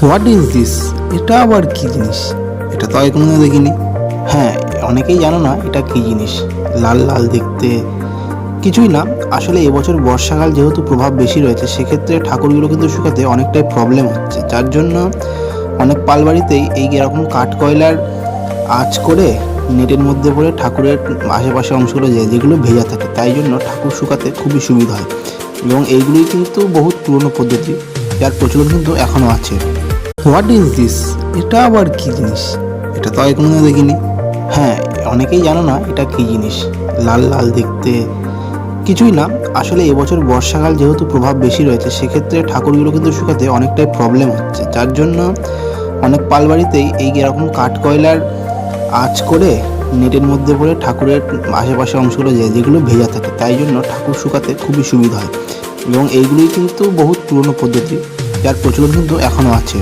What is this? এটা আবার কি জিনিস? এটা তো আগে কোনোদিনও দেখিনি। হ্যাঁ, অনেকেই জানো না এটা কি জিনিস। লাল লাল দেখতে কিছুই না। আসলে এবছর বর্ষাকাল যেহেতু প্রভাব বেশি রয়েছে, সেক্ষেত্রে ঠাকুরগুলো কিন্তু শুকাতে অনেকটাই প্রবলেম হচ্ছে, যার জন্য অনেক পালবাড়িতেই এই এরকম কাঠ কয়লার আঁচ করে নেটের মধ্যে পড়ে ঠাকুরের আশেপাশে অংশগুলো যেগুলো ভেজা থাকে, তাই জন্য ঠাকুর শুকাতে খুবই সুবিধা হয়। এবং এইগুলি কিন্তু বহুত পুরনো পদ্ধতি, যার প্রচলন কিন্তু এখনও আছে। What is this? এটা আবার কি জিনিস? এটা তো আগে কোনোদিনও দেখিনি। হ্যাঁ, অনেকেই জানো না এটা কি জিনিস। লাল লাল দেখতে কিছুই না। আসলে এবছর বর্ষাকাল যেহেতু প্রভাব বেশি রয়েছে, সেক্ষেত্রে ঠাকুরগুলো কিন্তু শুকাতে অনেকটাই প্রবলেম হচ্ছে, যার জন্য অনেক পালবাড়িতেই এই এরকম কাঠ কয়লার আঁচ করে নেটের মধ্যে পড়ে ঠাকুরের আশেপাশে অংশগুলো যেগুলো ভেজা থাকে, তাই জন্য ঠাকুর শুকাতে খুবই সুবিধা হয়। এবং এইগুলি কিন্তু বহুত পুরনো পদ্ধতি, যার প্রচলন কিন্তু এখনও আছে।